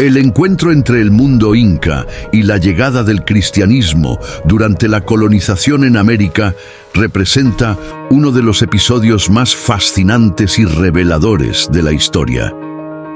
El encuentro entre el mundo inca y la llegada del cristianismo durante la colonización en América representa uno de los episodios más fascinantes y reveladores de la historia.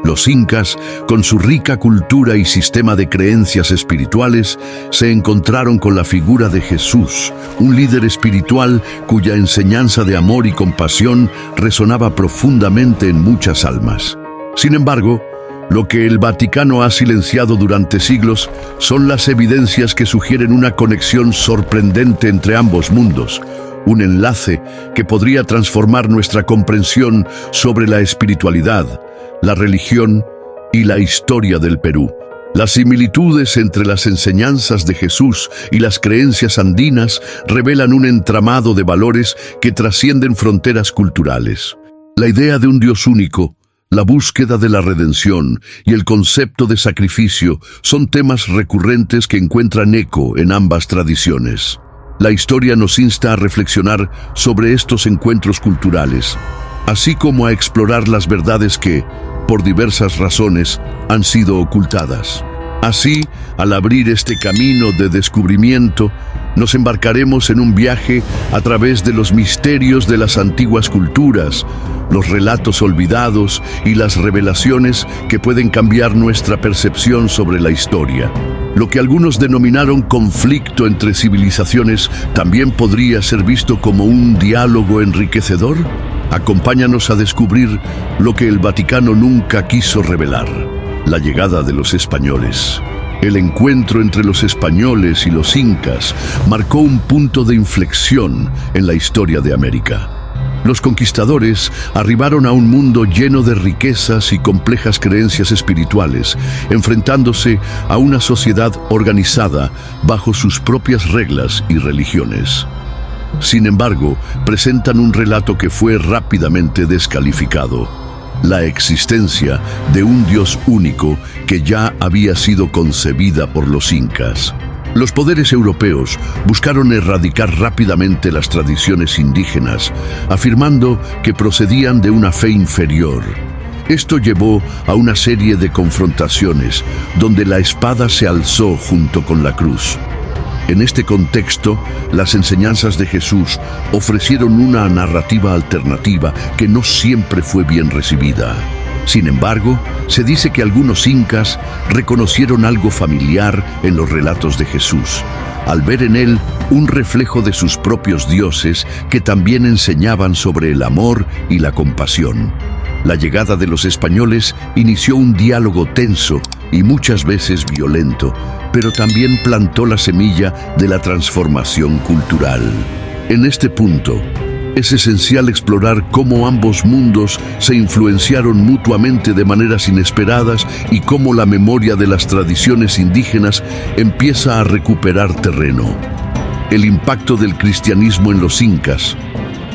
Los incas, con su rica cultura y sistema de creencias espirituales, se encontraron con la figura de Jesús, un líder espiritual cuya enseñanza de amor y compasión resonaba profundamente en muchas almas. Sin embargo, lo que el Vaticano ha silenciado durante siglos son las evidencias que sugieren una conexión sorprendente entre ambos mundos, un enlace que podría transformar nuestra comprensión sobre la espiritualidad, la religión y la historia del Perú. Las similitudes entre las enseñanzas de Jesús y las creencias andinas revelan un entramado de valores que trascienden fronteras culturales. La idea de un Dios único, la búsqueda de la redención y el concepto de sacrificio son temas recurrentes que encuentran eco en ambas tradiciones. La historia nos insta a reflexionar sobre estos encuentros culturales, así como a explorar las verdades que, por diversas razones, han sido ocultadas. Así, al abrir este camino de descubrimiento, nos embarcaremos en un viaje a través de los misterios de las antiguas culturas, los relatos olvidados y las revelaciones que pueden cambiar nuestra percepción sobre la historia. Lo que algunos denominaron conflicto entre civilizaciones también podría ser visto como un diálogo enriquecedor. Acompáñanos a descubrir lo que el Vaticano nunca quiso revelar: la llegada de los españoles. El encuentro entre los españoles y los incas marcó un punto de inflexión en la historia de América. Los conquistadores arribaron a un mundo lleno de riquezas y complejas creencias espirituales, enfrentándose a una sociedad organizada bajo sus propias reglas y religiones. Sin embargo, presentan un relato que fue rápidamente descalificado: la existencia de un Dios único que ya había sido concebida por los incas. Los poderes europeos buscaron erradicar rápidamente las tradiciones indígenas, afirmando que procedían de una fe inferior. Esto llevó a una serie de confrontaciones, donde la espada se alzó junto con la cruz. En este contexto, las enseñanzas de Jesús ofrecieron una narrativa alternativa que no siempre fue bien recibida. Sin embargo, se dice que algunos incas reconocieron algo familiar en los relatos de Jesús, al ver en él un reflejo de sus propios dioses que también enseñaban sobre el amor y la compasión. La llegada de los españoles inició un diálogo tenso y muchas veces violento, pero también plantó la semilla de la transformación cultural. En este punto, es esencial explorar cómo ambos mundos se influenciaron mutuamente de maneras inesperadas y cómo la memoria de las tradiciones indígenas empieza a recuperar terreno. El impacto del cristianismo en los incas.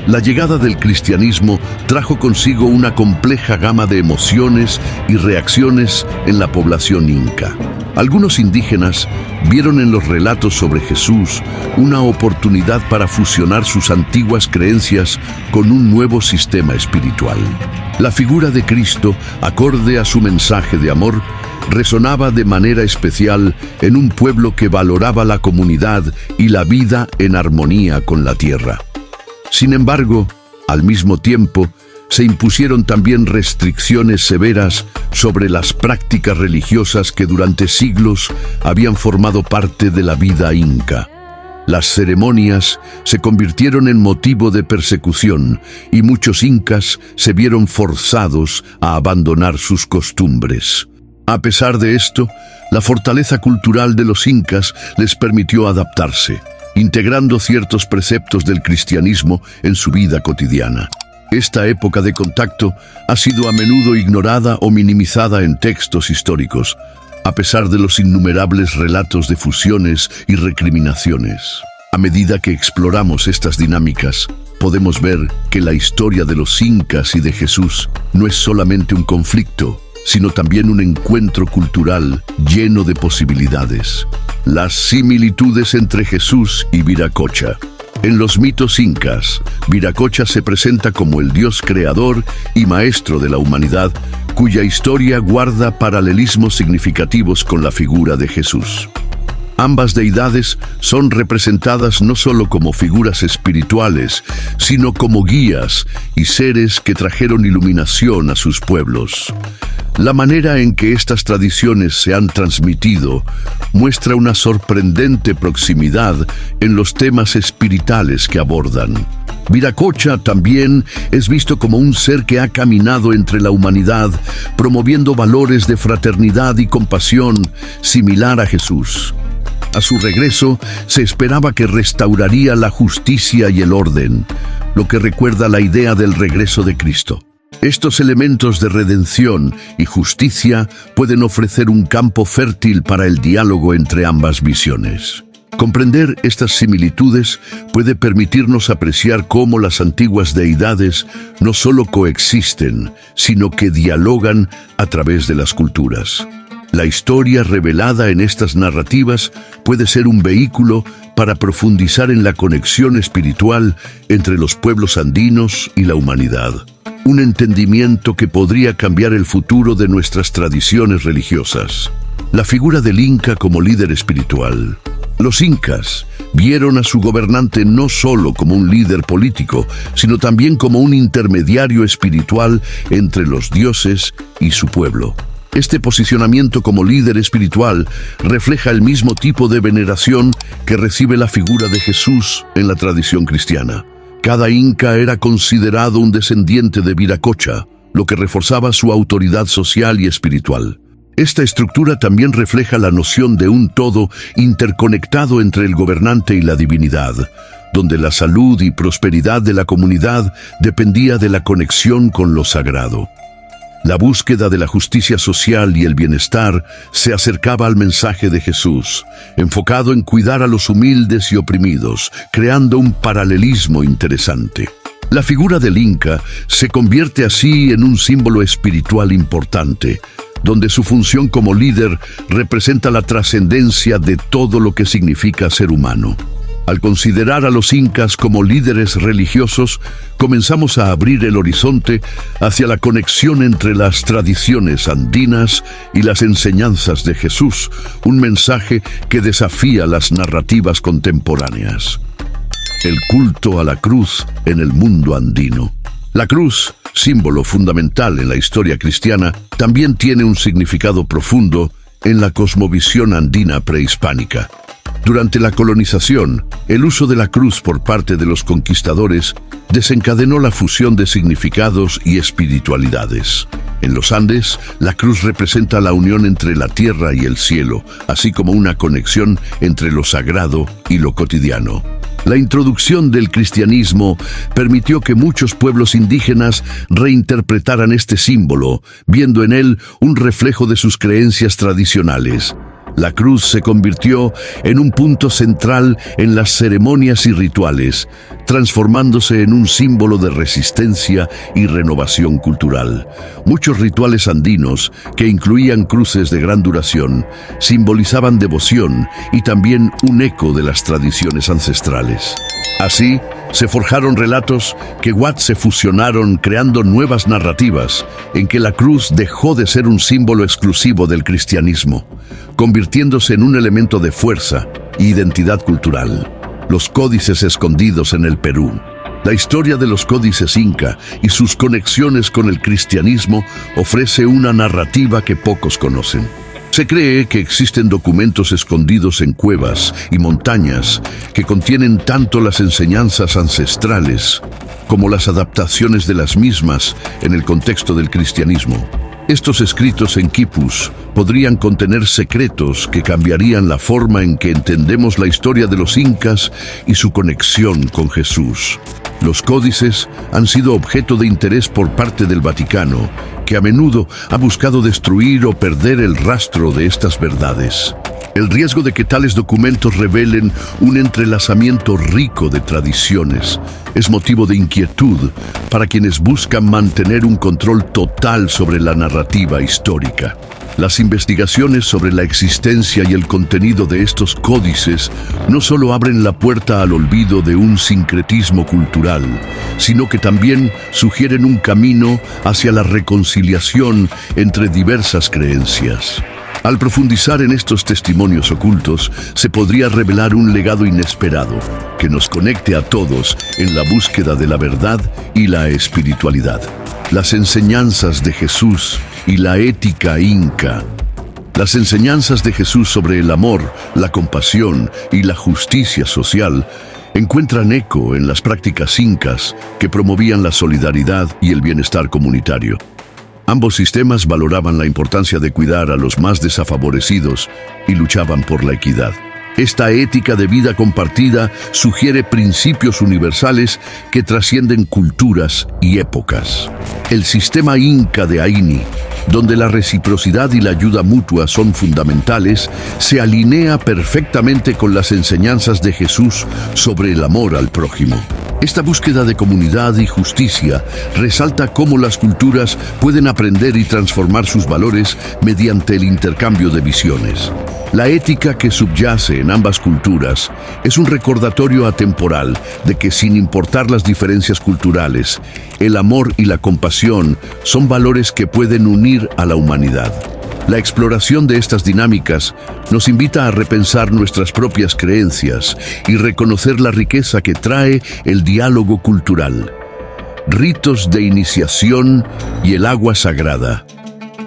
La llegada del cristianismo trajo consigo una compleja gama de emociones y reacciones en la población inca. Algunos indígenas vieron en los relatos sobre Jesús una oportunidad para fusionar sus antiguas creencias con un nuevo sistema espiritual. La figura de Cristo, acorde a su mensaje de amor, resonaba de manera especial en un pueblo que valoraba la comunidad y la vida en armonía con la tierra. Sin embargo, al mismo tiempo, se impusieron también restricciones severas sobre las prácticas religiosas que durante siglos habían formado parte de la vida inca. Las ceremonias se convirtieron en motivo de persecución y muchos incas se vieron forzados a abandonar sus costumbres. A pesar de esto, la fortaleza cultural de los incas les permitió adaptarse, integrando ciertos preceptos del cristianismo en su vida cotidiana. Esta época de contacto ha sido a menudo ignorada o minimizada en textos históricos, a pesar de los innumerables relatos de fusiones y recriminaciones. A medida que exploramos estas dinámicas, podemos ver que la historia de los incas y de Jesús no es solamente un conflicto, sino también un encuentro cultural lleno de posibilidades. Las similitudes entre Jesús y Viracocha. En los mitos incas, Viracocha se presenta como el dios creador y maestro de la humanidad, cuya historia guarda paralelismos significativos con la figura de Jesús. Ambas deidades son representadas no solo como figuras espirituales, sino como guías y seres que trajeron iluminación a sus pueblos. La manera en que estas tradiciones se han transmitido muestra una sorprendente proximidad en los temas espiritales que abordan. Viracocha también es visto como un ser que ha caminado entre la humanidad, promoviendo valores de fraternidad y compasión similar a Jesús. A su regreso, se esperaba que restauraría la justicia y el orden, lo que recuerda la idea del regreso de Cristo. Estos elementos de redención y justicia pueden ofrecer un campo fértil para el diálogo entre ambas visiones. Comprender estas similitudes puede permitirnos apreciar cómo las antiguas deidades no solo coexisten, sino que dialogan a través de las culturas. La historia revelada en estas narrativas puede ser un vehículo para profundizar en la conexión espiritual entre los pueblos andinos y la humanidad. Un entendimiento que podría cambiar el futuro de nuestras tradiciones religiosas. La figura del Inca como líder espiritual. Los incas vieron a su gobernante no solo como un líder político, sino también como un intermediario espiritual entre los dioses y su pueblo. Este posicionamiento como líder espiritual refleja el mismo tipo de veneración que recibe la figura de Jesús en la tradición cristiana. Cada inca era considerado un descendiente de Viracocha, lo que reforzaba su autoridad social y espiritual. Esta estructura también refleja la noción de un todo interconectado entre el gobernante y la divinidad, donde la salud y prosperidad de la comunidad dependía de la conexión con lo sagrado. La búsqueda de la justicia social y el bienestar se acercaba al mensaje de Jesús, enfocado en cuidar a los humildes y oprimidos, creando un paralelismo interesante. La figura del Inca se convierte así en un símbolo espiritual importante, donde su función como líder representa la trascendencia de todo lo que significa ser humano. Al considerar a los incas como líderes religiosos, comenzamos a abrir el horizonte hacia la conexión entre las tradiciones andinas y las enseñanzas de Jesús, un mensaje que desafía las narrativas contemporáneas. El culto a la cruz en el mundo andino. La cruz, símbolo fundamental en la historia cristiana, también tiene un significado profundo en la cosmovisión andina prehispánica. Durante la colonización, el uso de la cruz por parte de los conquistadores desencadenó la fusión de significados y espiritualidades. En los Andes, la cruz representa la unión entre la tierra y el cielo, así como una conexión entre lo sagrado y lo cotidiano. La introducción del cristianismo permitió que muchos pueblos indígenas reinterpretaran este símbolo, viendo en él un reflejo de sus creencias tradicionales. La cruz se convirtió en un punto central en las ceremonias y rituales, transformándose en un símbolo de resistencia y renovación cultural. Muchos rituales andinos, que incluían cruces de gran duración, simbolizaban devoción y también un eco de las tradiciones ancestrales. Así, se forjaron relatos que se fusionaron creando nuevas narrativas en que la cruz dejó de ser un símbolo exclusivo del cristianismo, convirtiéndose en un elemento de fuerza e identidad cultural. Los códices escondidos en el Perú. La historia de los códices inca y sus conexiones con el cristianismo ofrece una narrativa que pocos conocen. Se cree que existen documentos escondidos en cuevas y montañas que contienen tanto las enseñanzas ancestrales como las adaptaciones de las mismas en el contexto del cristianismo. Estos escritos en quipus podrían contener secretos que cambiarían la forma en que entendemos la historia de los incas y su conexión con Jesús. Los códices han sido objeto de interés por parte del Vaticano, que a menudo ha buscado destruir o perder el rastro de estas verdades. El riesgo de que tales documentos revelen un entrelazamiento rico de tradiciones es motivo de inquietud para quienes buscan mantener un control total sobre la narrativa histórica. Las investigaciones sobre la existencia y el contenido de estos códices no solo abren la puerta al olvido de un sincretismo cultural, sino que también sugieren un camino hacia la reconciliación entre diversas creencias. Al profundizar en estos testimonios ocultos, se podría revelar un legado inesperado que nos conecte a todos en la búsqueda de la verdad y la espiritualidad. Las enseñanzas de Jesús y la ética inca. Las enseñanzas de Jesús sobre el amor, la compasión y la justicia social encuentran eco en las prácticas incas que promovían la solidaridad y el bienestar comunitario. Ambos sistemas valoraban la importancia de cuidar a los más desfavorecidos y luchaban por la equidad. Esta ética de vida compartida sugiere principios universales que trascienden culturas y épocas. El sistema inca de Aini, donde la reciprocidad y la ayuda mutua son fundamentales, se alinea perfectamente con las enseñanzas de Jesús sobre el amor al prójimo. Esta búsqueda de comunidad y justicia resalta cómo las culturas pueden aprender y transformar sus valores mediante el intercambio de visiones. La ética que subyace en ambas culturas es un recordatorio atemporal de que, sin importar las diferencias culturales, el amor y la compasión son valores que pueden unir a la humanidad. La exploración de estas dinámicas nos invita a repensar nuestras propias creencias y reconocer la riqueza que trae el diálogo cultural. Ritos de iniciación y el agua sagrada.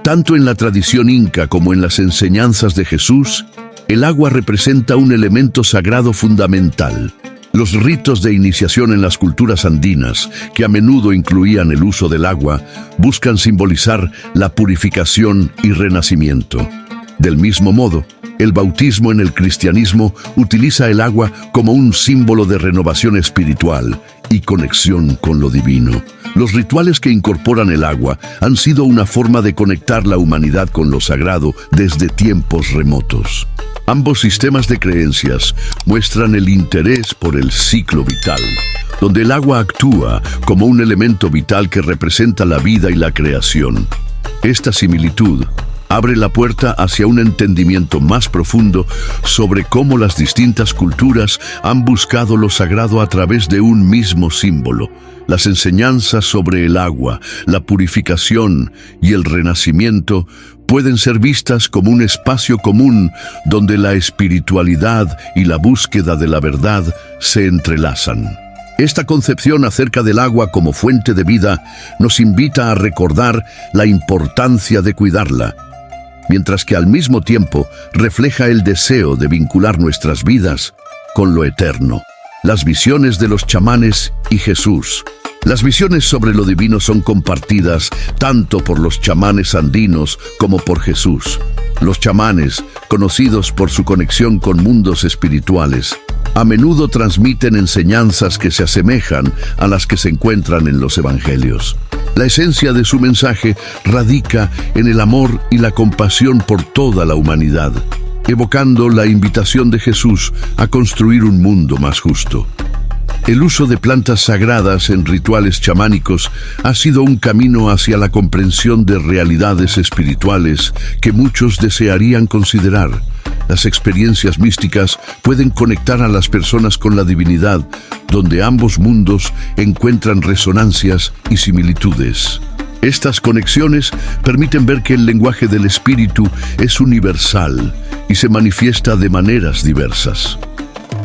Tanto en la tradición inca como en las enseñanzas de Jesús, el agua representa un elemento sagrado fundamental. Los ritos de iniciación en las culturas andinas, que a menudo incluían el uso del agua, buscan simbolizar la purificación y renacimiento. Del mismo modo, el bautismo en el cristianismo utiliza el agua como un símbolo de renovación espiritual y conexión con lo divino. Los rituales que incorporan el agua han sido una forma de conectar la humanidad con lo sagrado desde tiempos remotos. Ambos sistemas de creencias muestran el interés por el ciclo vital, donde el agua actúa como un elemento vital que representa la vida y la creación. Esta similitud abre la puerta hacia un entendimiento más profundo sobre cómo las distintas culturas han buscado lo sagrado a través de un mismo símbolo. Las enseñanzas sobre el agua, la purificación y el renacimiento pueden ser vistas como un espacio común donde la espiritualidad y la búsqueda de la verdad se entrelazan. Esta concepción acerca del agua como fuente de vida nos invita a recordar la importancia de cuidarla, mientras que al mismo tiempo refleja el deseo de vincular nuestras vidas con lo eterno. Las visiones de los chamanes y Jesús. Las visiones sobre lo divino son compartidas tanto por los chamanes andinos como por Jesús. Los chamanes, conocidos por su conexión con mundos espirituales, a menudo transmiten enseñanzas que se asemejan a las que se encuentran en los evangelios. La esencia de su mensaje radica en el amor y la compasión por toda la humanidad, evocando la invitación de Jesús a construir un mundo más justo. El uso de plantas sagradas en rituales chamánicos ha sido un camino hacia la comprensión de realidades espirituales que muchos desearían considerar. Las experiencias místicas pueden conectar a las personas con la divinidad, donde ambos mundos encuentran resonancias y similitudes. Estas conexiones permiten ver que el lenguaje del espíritu es universal y se manifiesta de maneras diversas.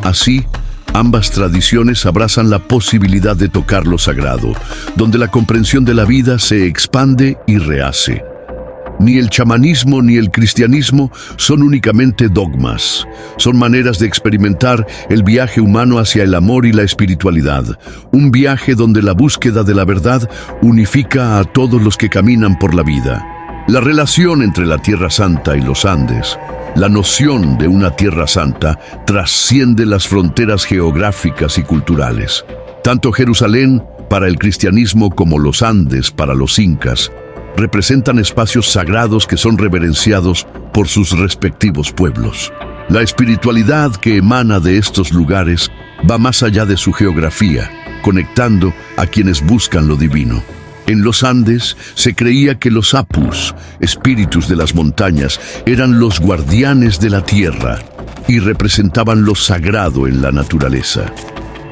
Así, ambas tradiciones abrazan la posibilidad de tocar lo sagrado, donde la comprensión de la vida se expande y rehace. Ni el chamanismo ni el cristianismo son únicamente dogmas. Son maneras de experimentar el viaje humano hacia el amor y la espiritualidad. Un viaje donde la búsqueda de la verdad unifica a todos los que caminan por la vida. La relación entre la Tierra Santa y los Andes. La noción de una Tierra Santa trasciende las fronteras geográficas y culturales. Tanto Jerusalén para el cristianismo como los Andes para los incas representan espacios sagrados que son reverenciados por sus respectivos pueblos. La espiritualidad que emana de estos lugares va más allá de su geografía, conectando a quienes buscan lo divino. En los Andes se creía que los apus, espíritus de las montañas, eran los guardianes de la tierra y representaban lo sagrado en la naturaleza.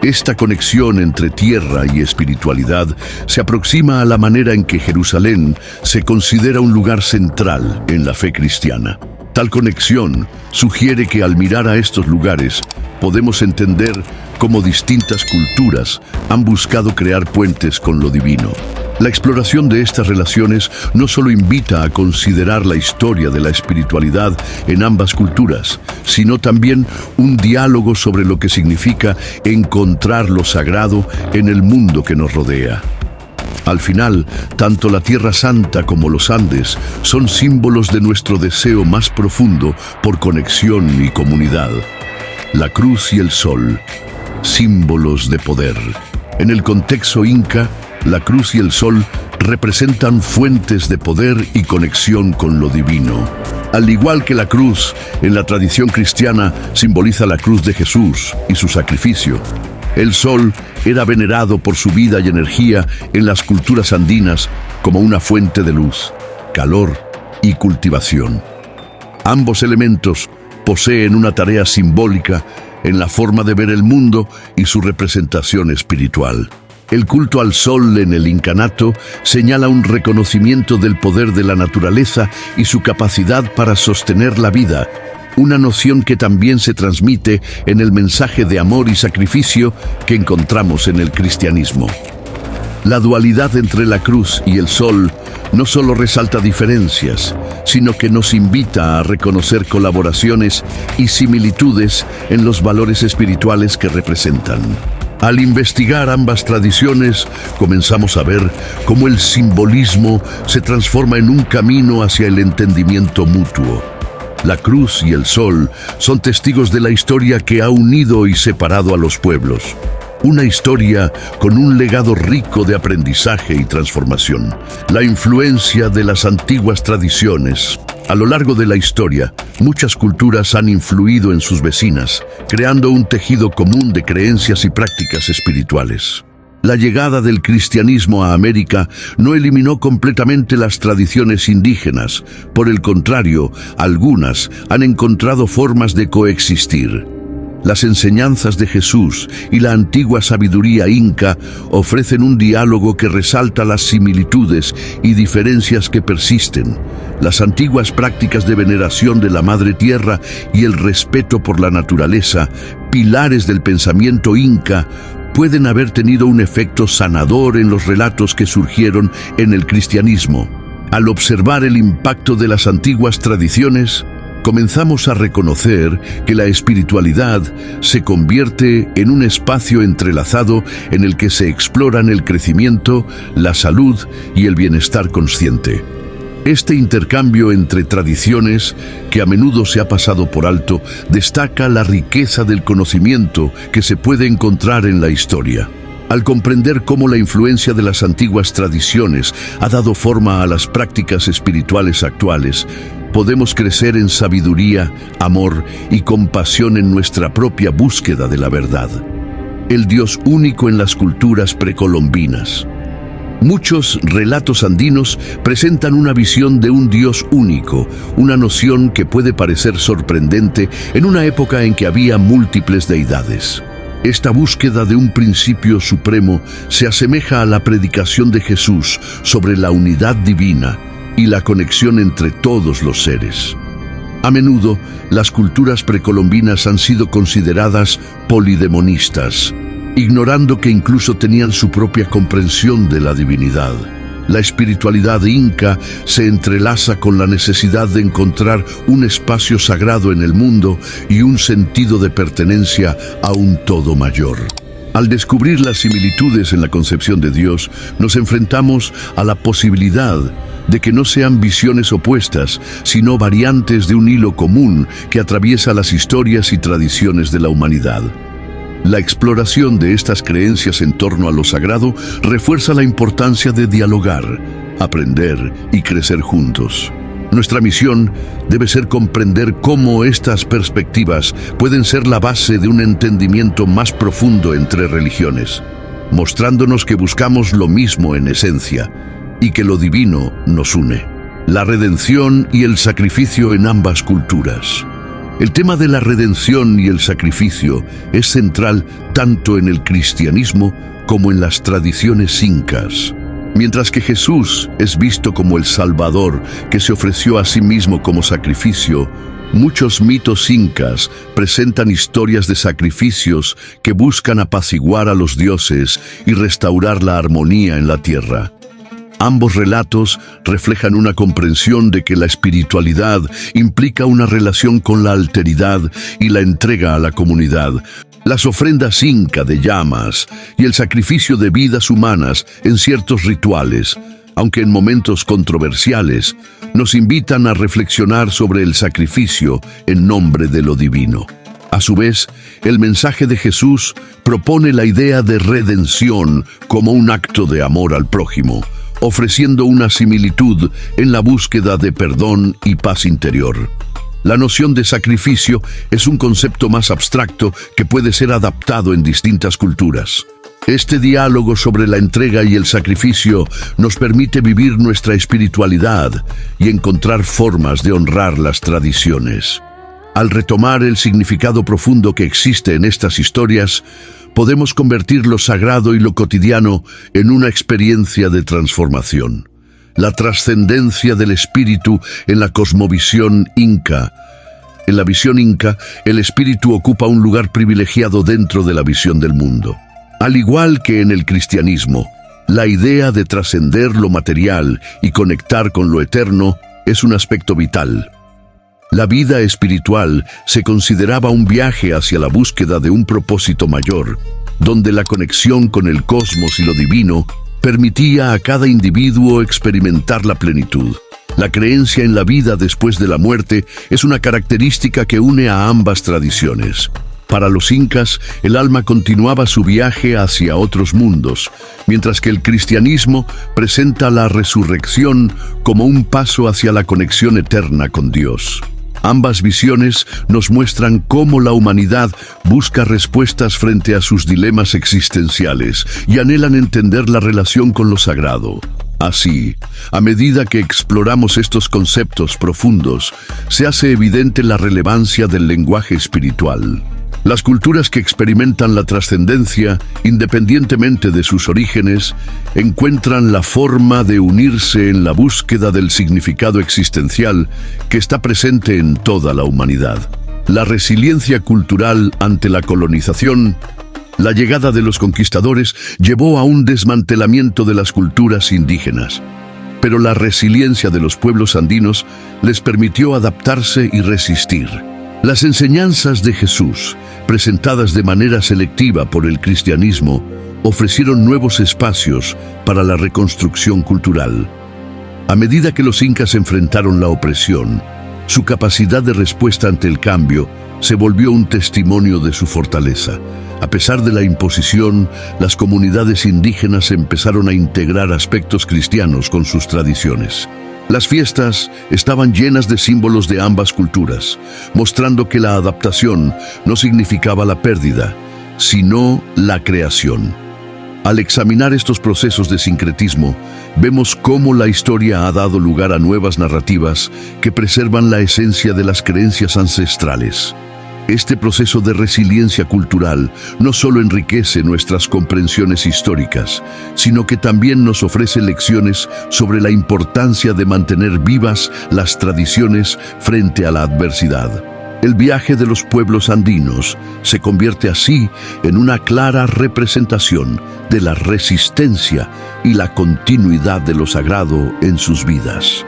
Esta conexión entre tierra y espiritualidad se aproxima a la manera en que Jerusalén se considera un lugar central en la fe cristiana. Tal conexión sugiere que al mirar a estos lugares podemos entender cómo distintas culturas han buscado crear puentes con lo divino. La exploración de estas relaciones no solo invita a considerar la historia de la espiritualidad en ambas culturas, sino también un diálogo sobre lo que significa encontrar lo sagrado en el mundo que nos rodea. Al final, tanto la Tierra Santa como los Andes son símbolos de nuestro deseo más profundo por conexión y comunidad. La cruz y el sol, símbolos de poder. En el contexto inca, la cruz y el sol representan fuentes de poder y conexión con lo divino. Al igual que la cruz, en la tradición cristiana simboliza la cruz de Jesús y su sacrificio. El sol era venerado por su vida y energía en las culturas andinas como una fuente de luz, calor y cultivación. Ambos elementos poseen una tarea simbólica en la forma de ver el mundo y su representación espiritual. El culto al sol en el incanato señala un reconocimiento del poder de la naturaleza y su capacidad para sostener la vida, una noción que también se transmite en el mensaje de amor y sacrificio que encontramos en el cristianismo. La dualidad entre la cruz y el sol no solo resalta diferencias, sino que nos invita a reconocer colaboraciones y similitudes en los valores espirituales que representan. Al investigar ambas tradiciones, comenzamos a ver cómo el simbolismo se transforma en un camino hacia el entendimiento mutuo. La cruz y el sol son testigos de la historia que ha unido y separado a los pueblos. Una historia con un legado rico de aprendizaje y transformación. La influencia de las antiguas tradiciones. A lo largo de la historia, muchas culturas han influido en sus vecinas, creando un tejido común de creencias y prácticas espirituales. La llegada del cristianismo a América no eliminó completamente las tradiciones indígenas. Por el contrario, algunas han encontrado formas de coexistir. Las enseñanzas de Jesús y la antigua sabiduría inca ofrecen un diálogo que resalta las similitudes y diferencias que persisten. Las antiguas prácticas de veneración de la Madre Tierra y el respeto por la naturaleza, pilares del pensamiento inca, pueden haber tenido un efecto sanador en los relatos que surgieron en el cristianismo. Al observar el impacto de las antiguas tradiciones, comenzamos a reconocer que la espiritualidad se convierte en un espacio entrelazado en el que se exploran el crecimiento, la salud y el bienestar consciente. Este intercambio entre tradiciones, que a menudo se ha pasado por alto, destaca la riqueza del conocimiento que se puede encontrar en la historia. Al comprender cómo la influencia de las antiguas tradiciones ha dado forma a las prácticas espirituales actuales, podemos crecer en sabiduría, amor y compasión en nuestra propia búsqueda de la verdad. El Dios único en las culturas precolombinas. Muchos relatos andinos presentan una visión de un Dios único, una noción que puede parecer sorprendente en una época en que había múltiples deidades. Esta búsqueda de un principio supremo se asemeja a la predicación de Jesús sobre la unidad divina y la conexión entre todos los seres. A menudo, las culturas precolombinas han sido consideradas polidemonistas, ignorando que incluso tenían su propia comprensión de la divinidad. La espiritualidad inca se entrelaza con la necesidad de encontrar un espacio sagrado en el mundo y un sentido de pertenencia a un todo mayor. Al descubrir las similitudes en la concepción de Dios, nos enfrentamos a la posibilidad de que no sean visiones opuestas, sino variantes de un hilo común que atraviesa las historias y tradiciones de la humanidad. La exploración de estas creencias en torno a lo sagrado refuerza la importancia de dialogar, aprender y crecer juntos. Nuestra misión debe ser comprender cómo estas perspectivas pueden ser la base de un entendimiento más profundo entre religiones, mostrándonos que buscamos lo mismo en esencia y que lo divino nos une. La redención y el sacrificio en ambas culturas. El tema de la redención y el sacrificio es central tanto en el cristianismo como en las tradiciones incas. Mientras que Jesús es visto como el Salvador que se ofreció a sí mismo como sacrificio, muchos mitos incas presentan historias de sacrificios que buscan apaciguar a los dioses y restaurar la armonía en la tierra. Ambos relatos reflejan una comprensión de que la espiritualidad implica una relación con la alteridad y la entrega a la comunidad. Las ofrendas inca de llamas y el sacrificio de vidas humanas en ciertos rituales, aunque en momentos controversiales, nos invitan a reflexionar sobre el sacrificio en nombre de lo divino. A su vez, el mensaje de Jesús propone la idea de redención como un acto de amor al prójimo, ofreciendo una similitud en la búsqueda de perdón y paz interior. La noción de sacrificio es un concepto más abstracto que puede ser adaptado en distintas culturas. Este diálogo sobre la entrega y el sacrificio nos permite vivir nuestra espiritualidad y encontrar formas de honrar las tradiciones. Al retomar el significado profundo que existe en estas historias, podemos convertir lo sagrado y lo cotidiano en una experiencia de transformación. La trascendencia del espíritu en la cosmovisión inca. En la visión inca, el espíritu ocupa un lugar privilegiado dentro de la visión del mundo. Al igual que en el cristianismo, la idea de trascender lo material y conectar con lo eterno es un aspecto vital. La vida espiritual se consideraba un viaje hacia la búsqueda de un propósito mayor, donde la conexión con el cosmos y lo divino permitía a cada individuo experimentar la plenitud. La creencia en la vida después de la muerte es una característica que une a ambas tradiciones. Para los incas, el alma continuaba su viaje hacia otros mundos, mientras que el cristianismo presenta la resurrección como un paso hacia la conexión eterna con Dios. Ambas visiones nos muestran cómo la humanidad busca respuestas frente a sus dilemas existenciales y anhelan entender la relación con lo sagrado. Así, a medida que exploramos estos conceptos profundos, se hace evidente la relevancia del lenguaje espiritual. Las culturas que experimentan la trascendencia, independientemente de sus orígenes, encuentran la forma de unirse en la búsqueda del significado existencial que está presente en toda la humanidad. La resiliencia cultural ante la colonización. La llegada de los conquistadores llevó a un desmantelamiento de las culturas indígenas, pero la resiliencia de los pueblos andinos les permitió adaptarse y resistir. Las enseñanzas de Jesús, presentadas de manera selectiva por el cristianismo, ofrecieron nuevos espacios para la reconstrucción cultural. A medida que los incas enfrentaron la opresión, su capacidad de respuesta ante el cambio se volvió un testimonio de su fortaleza. A pesar de la imposición, las comunidades indígenas empezaron a integrar aspectos cristianos con sus tradiciones. Las fiestas estaban llenas de símbolos de ambas culturas, mostrando que la adaptación no significaba la pérdida, sino la creación. Al examinar estos procesos de sincretismo, vemos cómo la historia ha dado lugar a nuevas narrativas que preservan la esencia de las creencias ancestrales. Este proceso de resiliencia cultural no solo enriquece nuestras comprensiones históricas, sino que también nos ofrece lecciones sobre la importancia de mantener vivas las tradiciones frente a la adversidad. El viaje de los pueblos andinos se convierte así en una clara representación de la resistencia y la continuidad de lo sagrado en sus vidas.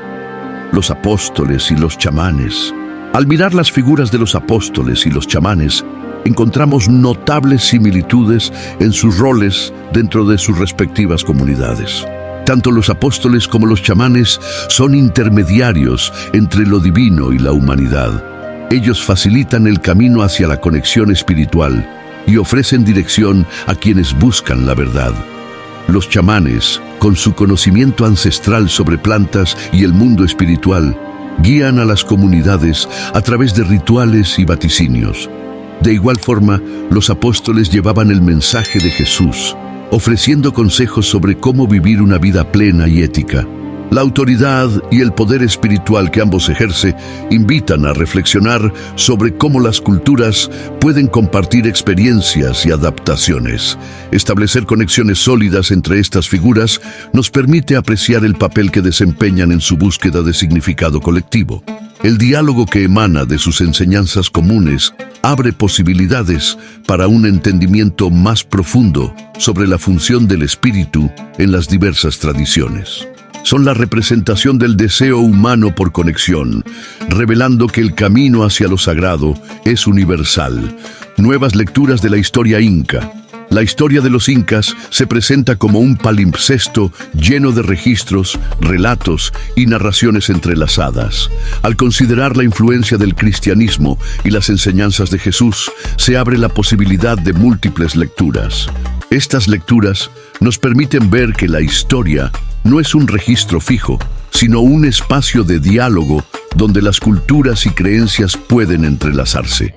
Los apóstoles y los chamanes. Al mirar las figuras de los apóstoles y los chamanes, encontramos notables similitudes en sus roles dentro de sus respectivas comunidades. Tanto los apóstoles como los chamanes son intermediarios entre lo divino y la humanidad. Ellos facilitan el camino hacia la conexión espiritual y ofrecen dirección a quienes buscan la verdad. Los chamanes, con su conocimiento ancestral sobre plantas y el mundo espiritual, guían a las comunidades a través de rituales y vaticinios. De igual forma, los apóstoles llevaban el mensaje de Jesús, ofreciendo consejos sobre cómo vivir una vida plena y ética. La autoridad y el poder espiritual que ambos ejercen invitan a reflexionar sobre cómo las culturas pueden compartir experiencias y adaptaciones. Establecer conexiones sólidas entre estas figuras nos permite apreciar el papel que desempeñan en su búsqueda de significado colectivo. El diálogo que emana de sus enseñanzas comunes abre posibilidades para un entendimiento más profundo sobre la función del espíritu en las diversas tradiciones. Son la representación del deseo humano por conexión, revelando que el camino hacia lo sagrado es universal. Nuevas lecturas de la historia inca. La historia de los incas se presenta como un palimpsesto lleno de registros, relatos y narraciones entrelazadas. Al considerar la influencia del cristianismo y las enseñanzas de Jesús, se abre la posibilidad de múltiples lecturas. Estas lecturas nos permiten ver que la historia no es un registro fijo, sino un espacio de diálogo donde las culturas y creencias pueden entrelazarse.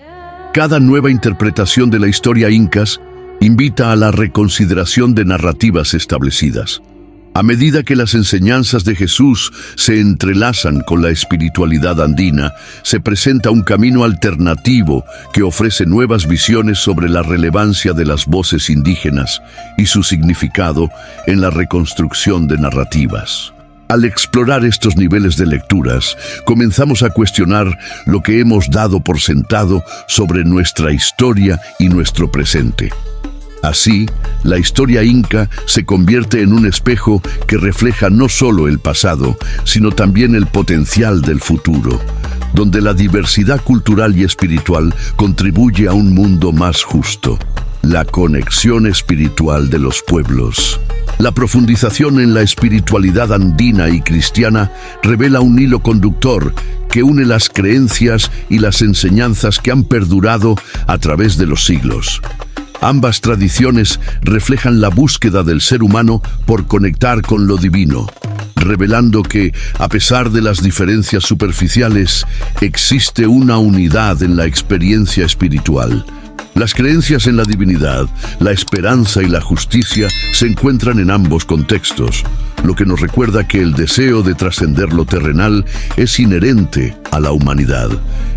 Cada nueva interpretación de la historia incas invita a la reconsideración de narrativas establecidas. A medida que las enseñanzas de Jesús se entrelazan con la espiritualidad andina, se presenta un camino alternativo que ofrece nuevas visiones sobre la relevancia de las voces indígenas y su significado en la reconstrucción de narrativas. Al explorar estos niveles de lecturas, comenzamos a cuestionar lo que hemos dado por sentado sobre nuestra historia y nuestro presente. Así, la historia inca se convierte en un espejo que refleja no solo el pasado, sino también el potencial del futuro, donde la diversidad cultural y espiritual contribuye a un mundo más justo. La conexión espiritual de los pueblos. La profundización en la espiritualidad andina y cristiana revela un hilo conductor que une las creencias y las enseñanzas que han perdurado a través de los siglos. Ambas tradiciones reflejan la búsqueda del ser humano por conectar con lo divino, revelando que, a pesar de las diferencias superficiales, existe una unidad en la experiencia espiritual. Las creencias en la divinidad, la esperanza y la justicia se encuentran en ambos contextos, lo que nos recuerda que el deseo de trascender lo terrenal es inherente a la humanidad.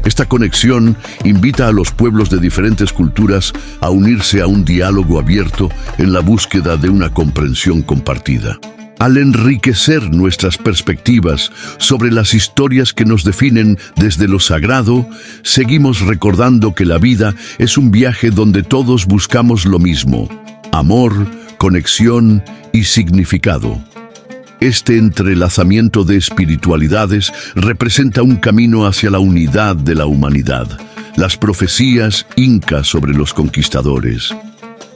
Esta conexión invita a los pueblos de diferentes culturas a unirse a un diálogo abierto en la búsqueda de una comprensión compartida. Al enriquecer nuestras perspectivas sobre las historias que nos definen desde lo sagrado, seguimos recordando que la vida es un viaje donde todos buscamos lo mismo: amor, conexión y significado. Este entrelazamiento de espiritualidades representa un camino hacia la unidad de la humanidad. Las profecías incas sobre los conquistadores.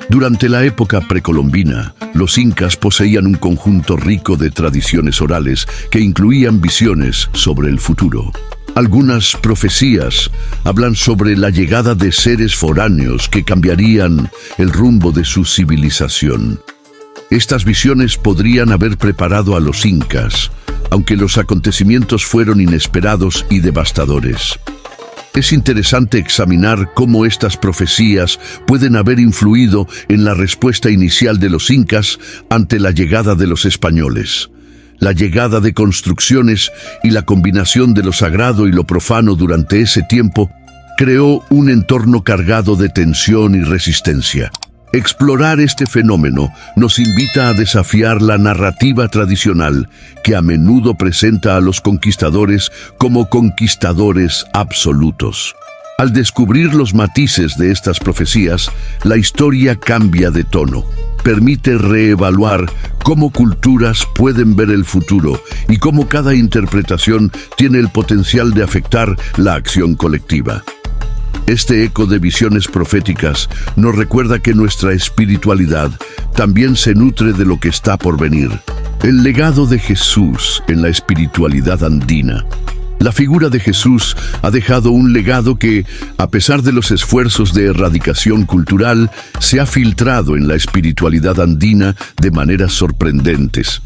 Durante la época precolombina, los incas poseían un conjunto rico de tradiciones orales que incluían visiones sobre el futuro. Algunas profecías hablan sobre la llegada de seres foráneos que cambiarían el rumbo de su civilización. Estas visiones podrían haber preparado a los incas, aunque los acontecimientos fueron inesperados y devastadores. Es interesante examinar cómo estas profecías pueden haber influido en la respuesta inicial de los incas ante la llegada de los españoles. La llegada de construcciones y la combinación de lo sagrado y lo profano durante ese tiempo creó un entorno cargado de tensión y resistencia. Explorar este fenómeno nos invita a desafiar la narrativa tradicional que a menudo presenta a los conquistadores como conquistadores absolutos. Al descubrir los matices de estas profecías, la historia cambia de tono. Permite reevaluar cómo culturas pueden ver el futuro y cómo cada interpretación tiene el potencial de afectar la acción colectiva. Este eco de visiones proféticas nos recuerda que nuestra espiritualidad también se nutre de lo que está por venir. El legado de Jesús en la espiritualidad andina. La figura de Jesús ha dejado un legado que, a pesar de los esfuerzos de erradicación cultural, se ha filtrado en la espiritualidad andina de maneras sorprendentes.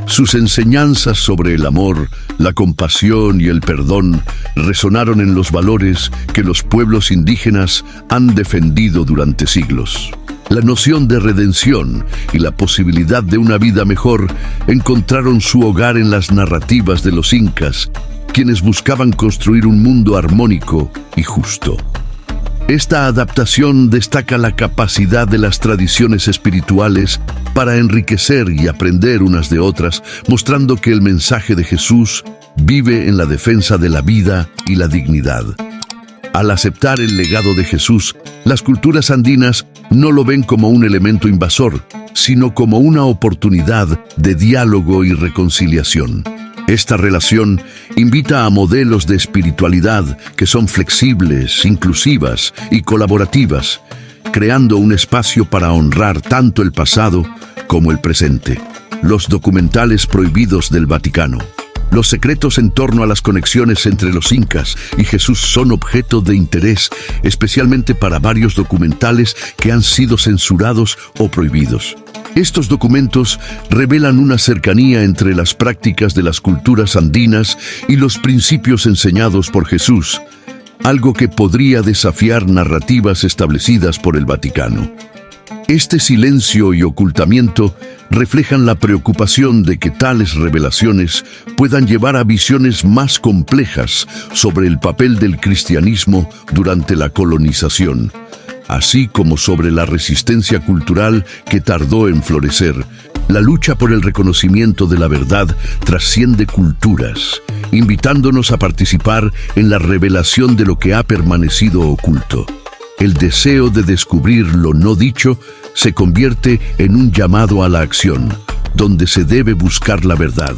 Sus enseñanzas sobre el amor, la compasión y el perdón resonaron en los valores que los pueblos indígenas han defendido durante siglos. La noción de redención y la posibilidad de una vida mejor encontraron su hogar en las narrativas de los incas, quienes buscaban construir un mundo armónico y justo. Esta adaptación destaca la capacidad de las tradiciones espirituales para enriquecer y aprender unas de otras, mostrando que el mensaje de Jesús vive en la defensa de la vida y la dignidad. Al aceptar el legado de Jesús, las culturas andinas no lo ven como un elemento invasor, sino como una oportunidad de diálogo y reconciliación. Esta relación invita a modelos de espiritualidad que son flexibles, inclusivas y colaborativas, creando un espacio para honrar tanto el pasado como el presente. Los documentales prohibidos del Vaticano. Los secretos en torno a las conexiones entre los incas y Jesús son objeto de interés, especialmente para varios documentales que han sido censurados o prohibidos. Estos documentos revelan una cercanía entre las prácticas de las culturas andinas y los principios enseñados por Jesús, algo que podría desafiar narrativas establecidas por el Vaticano. Este silencio y ocultamiento reflejan la preocupación de que tales revelaciones puedan llevar a visiones más complejas sobre el papel del cristianismo durante la colonización, así como sobre la resistencia cultural que tardó en florecer. La lucha por el reconocimiento de la verdad trasciende culturas, invitándonos a participar en la revelación de lo que ha permanecido oculto. El deseo de descubrir lo no dicho se convierte en un llamado a la acción, donde se debe buscar la verdad,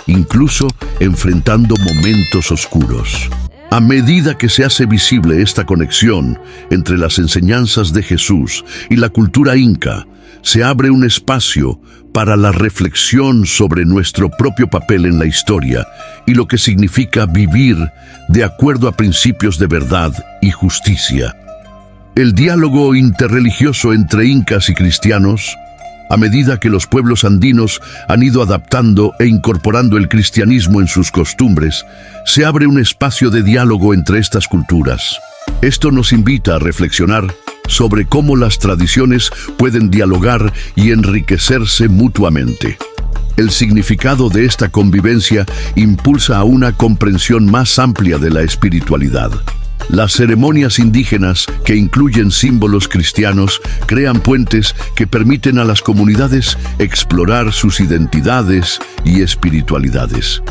incluso enfrentando momentos oscuros. A medida que se hace visible esta conexión entre las enseñanzas de Jesús y la cultura inca, se abre un espacio para la reflexión sobre nuestro propio papel en la historia y lo que significa vivir de acuerdo a principios de verdad y justicia. El diálogo interreligioso entre incas y cristianos, a medida que los pueblos andinos han ido adaptando e incorporando el cristianismo en sus costumbres, se abre un espacio de diálogo entre estas culturas. Esto nos invita a reflexionar sobre cómo las tradiciones pueden dialogar y enriquecerse mutuamente. El significado de esta convivencia impulsa a una comprensión más amplia de la espiritualidad. Las ceremonias indígenas, que incluyen símbolos cristianos, crean puentes que permiten a las comunidades explorar sus identidades y espiritualidades.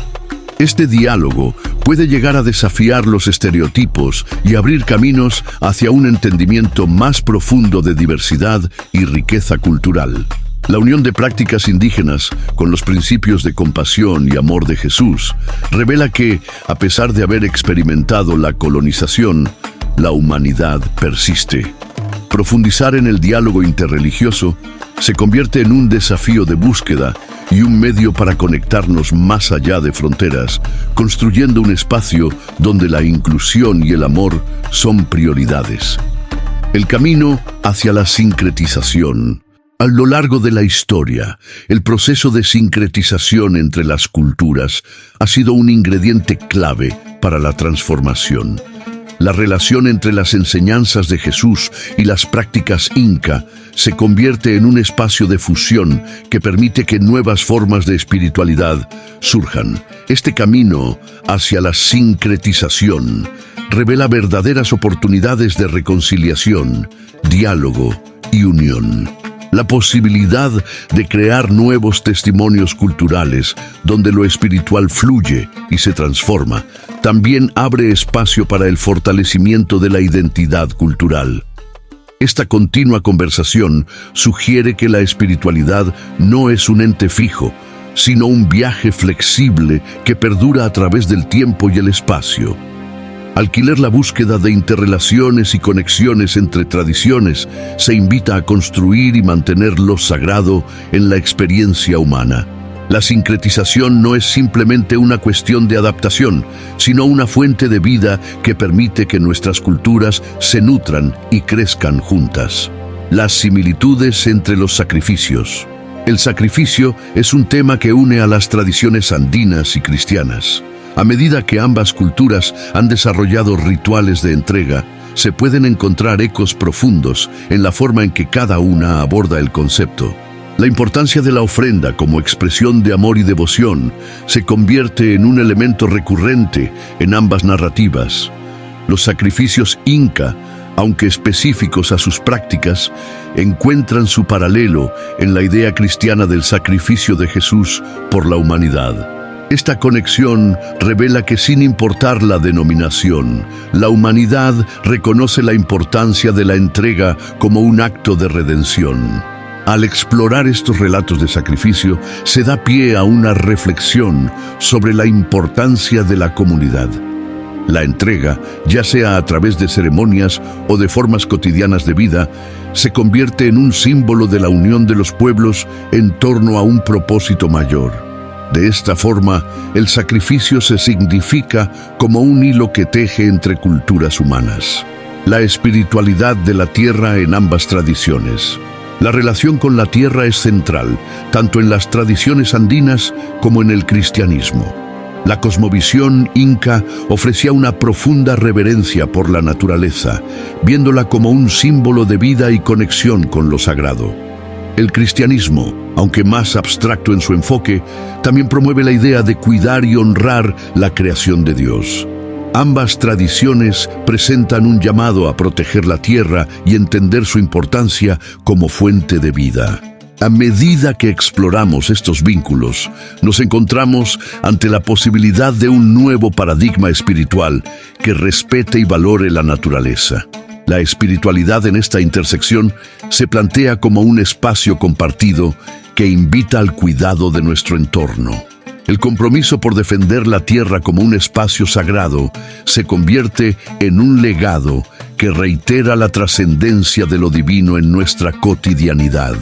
Este diálogo puede llegar a desafiar los estereotipos y abrir caminos hacia un entendimiento más profundo de diversidad y riqueza cultural. La unión de prácticas indígenas con los principios de compasión y amor de Jesús revela que, a pesar de haber experimentado la colonización, la humanidad persiste. Profundizar en el diálogo interreligioso se convierte en un desafío de búsqueda y un medio para conectarnos más allá de fronteras, construyendo un espacio donde la inclusión y el amor son prioridades. El camino hacia la sincretización. A lo largo de la historia, el proceso de sincretización entre las culturas ha sido un ingrediente clave para la transformación. La relación entre las enseñanzas de Jesús y las prácticas inca se convierte en un espacio de fusión que permite que nuevas formas de espiritualidad surjan. Este camino hacia la sincretización revela verdaderas oportunidades de reconciliación, diálogo y unión. La posibilidad de crear nuevos testimonios culturales donde lo espiritual fluye y se transforma, también abre espacio para el fortalecimiento de la identidad cultural. Esta continua conversación sugiere que la espiritualidad no es un ente fijo, sino un viaje flexible que perdura a través del tiempo y el espacio. Alquiler la búsqueda de interrelaciones y conexiones entre tradiciones se invita a construir y mantener lo sagrado en la experiencia humana. La sincretización no es simplemente una cuestión de adaptación, sino una fuente de vida que permite que nuestras culturas se nutran y crezcan juntas. Las similitudes entre los sacrificios. El sacrificio es un tema que une a las tradiciones andinas y cristianas. A medida que ambas culturas han desarrollado rituales de entrega, se pueden encontrar ecos profundos en la forma en que cada una aborda el concepto. La importancia de la ofrenda como expresión de amor y devoción se convierte en un elemento recurrente en ambas narrativas. Los sacrificios inca, aunque específicos a sus prácticas, encuentran su paralelo en la idea cristiana del sacrificio de Jesús por la humanidad. Esta conexión revela que sin importar la denominación, la humanidad reconoce la importancia de la entrega como un acto de redención. Al explorar estos relatos de sacrificio, se da pie a una reflexión sobre la importancia de la comunidad. La entrega, ya sea a través de ceremonias o de formas cotidianas de vida, se convierte en un símbolo de la unión de los pueblos en torno a un propósito mayor. De esta forma, el sacrificio se significa como un hilo que teje entre culturas humanas. La espiritualidad de la tierra en ambas tradiciones. La relación con la tierra es central, tanto en las tradiciones andinas como en el cristianismo. La cosmovisión inca ofrecía una profunda reverencia por la naturaleza, viéndola como un símbolo de vida y conexión con lo sagrado. El cristianismo, aunque más abstracto en su enfoque, también promueve la idea de cuidar y honrar la creación de Dios. Ambas tradiciones presentan un llamado a proteger la tierra y entender su importancia como fuente de vida. A medida que exploramos estos vínculos, nos encontramos ante la posibilidad de un nuevo paradigma espiritual que respete y valore la naturaleza. La espiritualidad en esta intersección se plantea como un espacio compartido que invita al cuidado de nuestro entorno. El compromiso por defender la tierra como un espacio sagrado se convierte en un legado que reitera la trascendencia de lo divino en nuestra cotidianidad.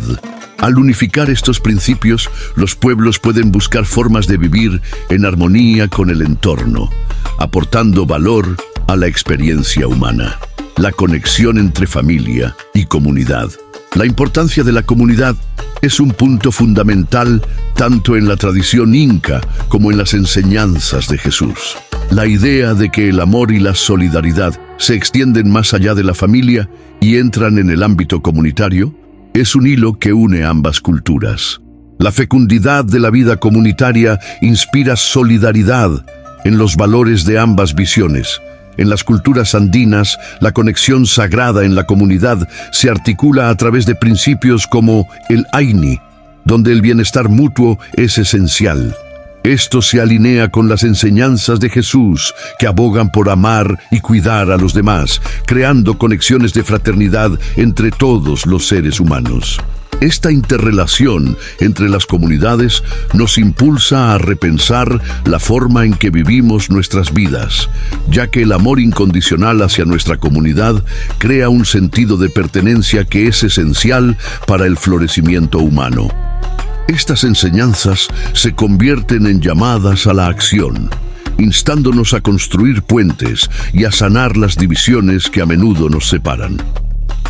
Al unificar estos principios, los pueblos pueden buscar formas de vivir en armonía con el entorno, aportando valor a la experiencia humana. La conexión entre familia y comunidad. La importancia de la comunidad es un punto fundamental tanto en la tradición inca como en las enseñanzas de Jesús. La idea de que el amor y la solidaridad se extienden más allá de la familia y entran en el ámbito comunitario es un hilo que une ambas culturas. La fecundidad de la vida comunitaria inspira solidaridad en los valores de ambas visiones. En las culturas andinas, la conexión sagrada en la comunidad se articula a través de principios como el Aini, donde el bienestar mutuo es esencial. Esto se alinea con las enseñanzas de Jesús, que abogan por amar y cuidar a los demás, creando conexiones de fraternidad entre todos los seres humanos. Esta interrelación entre las comunidades nos impulsa a repensar la forma en que vivimos nuestras vidas, ya que el amor incondicional hacia nuestra comunidad crea un sentido de pertenencia que es esencial para el florecimiento humano. Estas enseñanzas se convierten en llamadas a la acción, instándonos a construir puentes y a sanar las divisiones que a menudo nos separan.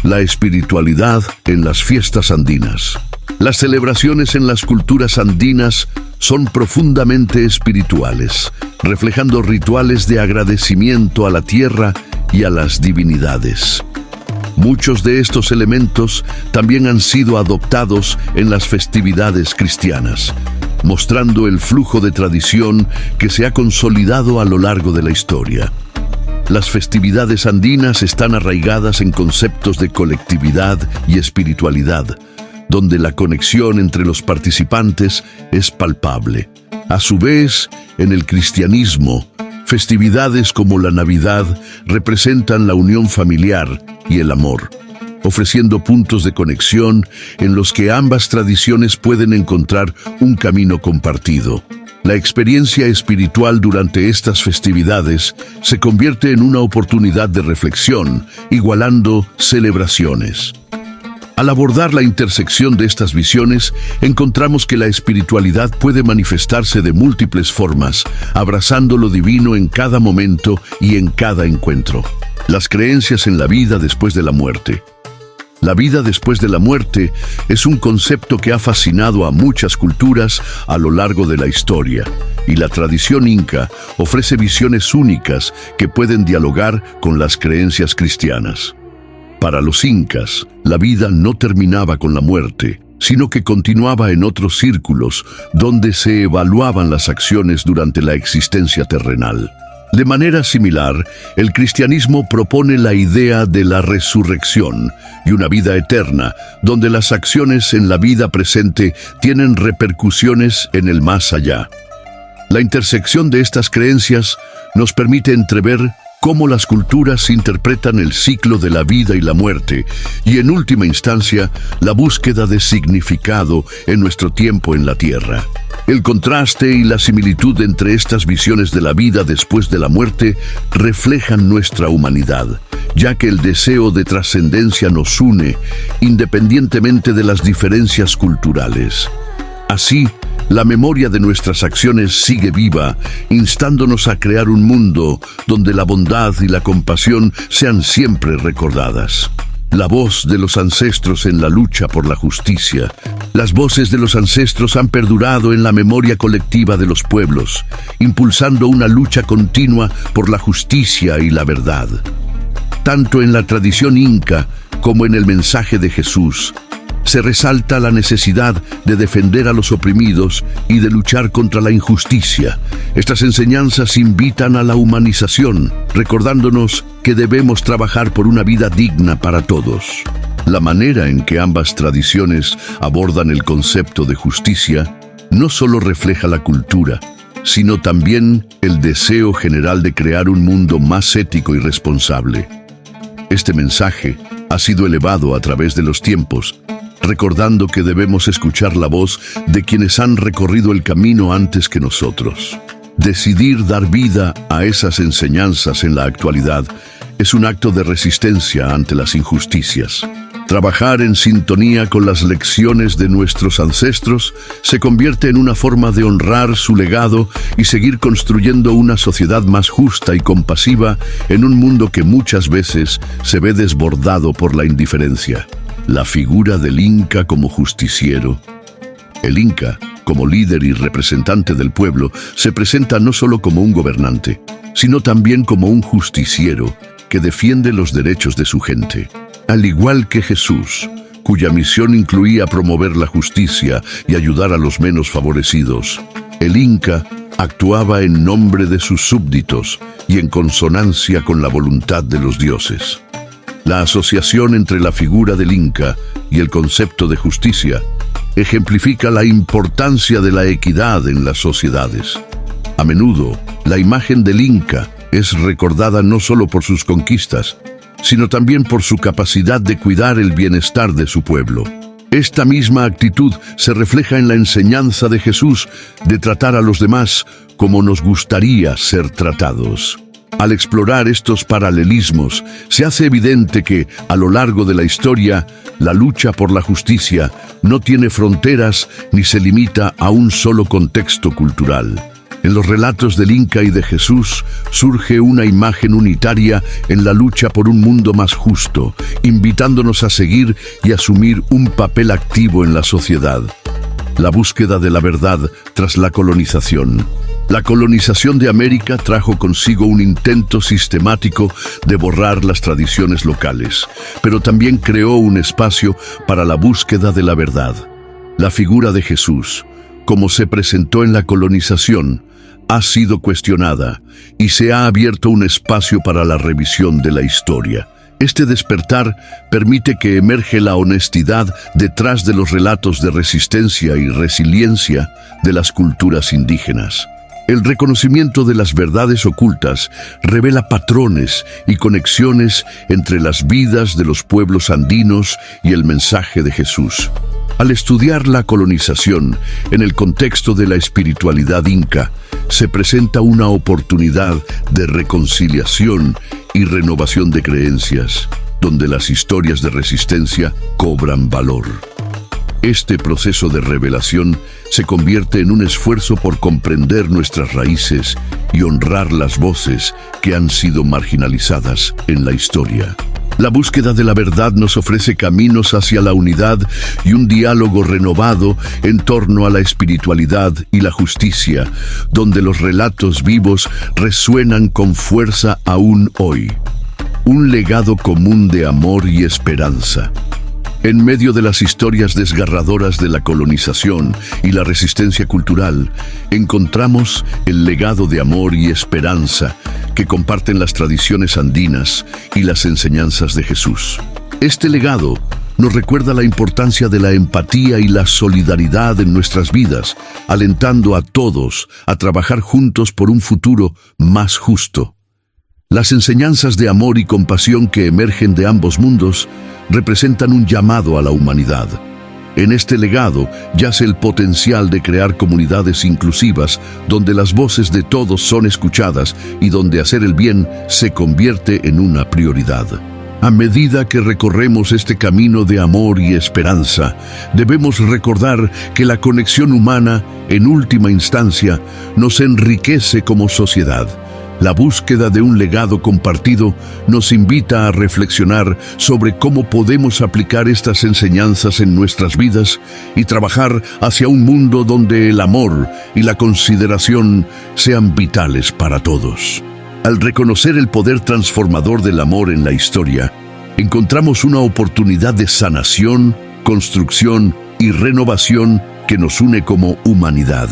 La espiritualidad en las fiestas andinas. Las celebraciones en las culturas andinas son profundamente espirituales, reflejando rituales de agradecimiento a la tierra y a las divinidades. Muchos de estos elementos también han sido adoptados en las festividades cristianas, mostrando el flujo de tradición que se ha consolidado a lo largo de la historia. Las festividades andinas están arraigadas en conceptos de colectividad y espiritualidad, donde la conexión entre los participantes es palpable. A su vez, en el cristianismo, festividades como la Navidad representan la unión familiar y el amor, ofreciendo puntos de conexión en los que ambas tradiciones pueden encontrar un camino compartido. La experiencia espiritual durante estas festividades se convierte en una oportunidad de reflexión, igualando celebraciones. Al abordar la intersección de estas visiones, encontramos que la espiritualidad puede manifestarse de múltiples formas, abrazando lo divino en cada momento y en cada encuentro. Las creencias en la vida después de la muerte. La vida después de la muerte es un concepto que ha fascinado a muchas culturas a lo largo de la historia, y la tradición inca ofrece visiones únicas que pueden dialogar con las creencias cristianas. Para los incas, la vida no terminaba con la muerte, sino que continuaba en otros círculos donde se evaluaban las acciones durante la existencia terrenal. De manera similar, el cristianismo propone la idea de la resurrección y una vida eterna, donde las acciones en la vida presente tienen repercusiones en el más allá. La intersección de estas creencias nos permite entrever cómo las culturas interpretan el ciclo de la vida y la muerte, y en última instancia, la búsqueda de significado en nuestro tiempo en la Tierra. El contraste y la similitud entre estas visiones de la vida después de la muerte reflejan nuestra humanidad, ya que el deseo de trascendencia nos une, independientemente de las diferencias culturales. Así, la memoria de nuestras acciones sigue viva, instándonos a crear un mundo donde la bondad y la compasión sean siempre recordadas. La voz de los ancestros en la lucha por la justicia. Las voces de los ancestros han perdurado en la memoria colectiva de los pueblos, impulsando una lucha continua por la justicia y la verdad. Tanto en la tradición inca como en el mensaje de Jesús, se resalta la necesidad de defender a los oprimidos y de luchar contra la injusticia. Estas enseñanzas invitan a la humanización, recordándonos que debemos trabajar por una vida digna para todos. La manera en que ambas tradiciones abordan el concepto de justicia no solo refleja la cultura, sino también el deseo general de crear un mundo más ético y responsable. Este mensaje ha sido elevado a través de los tiempos, recordando que debemos escuchar la voz de quienes han recorrido el camino antes que nosotros. Decidir dar vida a esas enseñanzas en la actualidad es un acto de resistencia ante las injusticias. Trabajar en sintonía con las lecciones de nuestros ancestros se convierte en una forma de honrar su legado y seguir construyendo una sociedad más justa y compasiva en un mundo que muchas veces se ve desbordado por la indiferencia. La figura del Inca como justiciero. El Inca, como líder y representante del pueblo, se presenta no solo como un gobernante, sino también como un justiciero que defiende los derechos de su gente. Al igual que Jesús, cuya misión incluía promover la justicia y ayudar a los menos favorecidos, el Inca actuaba en nombre de sus súbditos y en consonancia con la voluntad de los dioses. La asociación entre la figura del Inca y el concepto de justicia ejemplifica la importancia de la equidad en las sociedades. A menudo, la imagen del Inca es recordada no solo por sus conquistas, sino también por su capacidad de cuidar el bienestar de su pueblo. Esta misma actitud se refleja en la enseñanza de Jesús de tratar a los demás como nos gustaría ser tratados. Al explorar estos paralelismos, se hace evidente que, a lo largo de la historia, la lucha por la justicia no tiene fronteras ni se limita a un solo contexto cultural. En los relatos del Inca y de Jesús surge una imagen unitaria en la lucha por un mundo más justo, invitándonos a seguir y asumir un papel activo en la sociedad. La búsqueda de la verdad tras la colonización. La colonización de América trajo consigo un intento sistemático de borrar las tradiciones locales, pero también creó un espacio para la búsqueda de la verdad. La figura de Jesús, como se presentó en la colonización, ha sido cuestionada y se ha abierto un espacio para la revisión de la historia. Este despertar permite que emerge la honestidad detrás de los relatos de resistencia y resiliencia de las culturas indígenas. El reconocimiento de las verdades ocultas revela patrones y conexiones entre las vidas de los pueblos andinos y el mensaje de Jesús. Al estudiar la colonización en el contexto de la espiritualidad inca, se presenta una oportunidad de reconciliación y renovación de creencias, donde las historias de resistencia cobran valor. Este proceso de revelación se convierte en un esfuerzo por comprender nuestras raíces y honrar las voces que han sido marginalizadas en la historia. La búsqueda de la verdad nos ofrece caminos hacia la unidad y un diálogo renovado en torno a la espiritualidad y la justicia, donde los relatos vivos resuenan con fuerza aún hoy. Un legado común de amor y esperanza. En medio de las historias desgarradoras de la colonización y la resistencia cultural, encontramos el legado de amor y esperanza que comparten las tradiciones andinas y las enseñanzas de Jesús. Este legado nos recuerda la importancia de la empatía y la solidaridad en nuestras vidas, alentando a todos a trabajar juntos por un futuro más justo. Las enseñanzas de amor y compasión que emergen de ambos mundos representan un llamado a la humanidad. En este legado yace el potencial de crear comunidades inclusivas donde las voces de todos son escuchadas y donde hacer el bien se convierte en una prioridad. A medida que recorremos este camino de amor y esperanza, debemos recordar que la conexión humana, en última instancia, nos enriquece como sociedad. La búsqueda de un legado compartido nos invita a reflexionar sobre cómo podemos aplicar estas enseñanzas en nuestras vidas y trabajar hacia un mundo donde el amor y la consideración sean vitales para todos. Al reconocer el poder transformador del amor en la historia, encontramos una oportunidad de sanación, construcción y renovación que nos une como humanidad.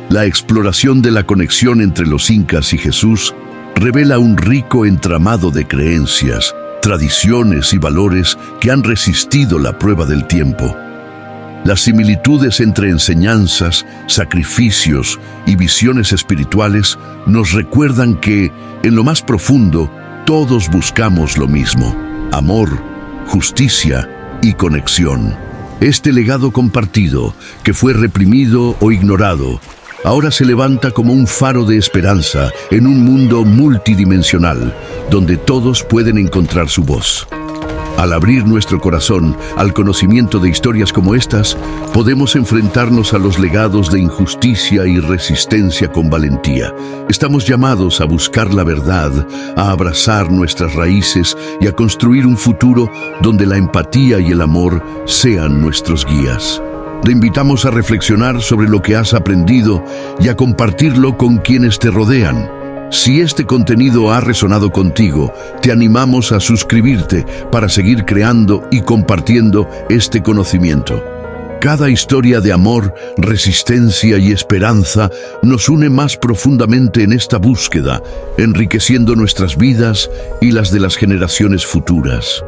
La exploración de la conexión entre los incas y Jesús revela un rico entramado de creencias, tradiciones y valores que han resistido la prueba del tiempo. Las similitudes entre enseñanzas, sacrificios y visiones espirituales nos recuerdan que, en lo más profundo, todos buscamos lo mismo: amor, justicia y conexión. Este legado compartido, que fue reprimido o ignorado, ahora se levanta como un faro de esperanza en un mundo multidimensional, donde todos pueden encontrar su voz. Al abrir nuestro corazón al conocimiento de historias como estas, podemos enfrentarnos a los legados de injusticia y resistencia con valentía. Estamos llamados a buscar la verdad, a abrazar nuestras raíces y a construir un futuro donde la empatía y el amor sean nuestros guías. Te invitamos a reflexionar sobre lo que has aprendido y a compartirlo con quienes te rodean. Si este contenido ha resonado contigo, te animamos a suscribirte para seguir creando y compartiendo este conocimiento. Cada historia de amor, resistencia y esperanza nos une más profundamente en esta búsqueda, enriqueciendo nuestras vidas y las de las generaciones futuras.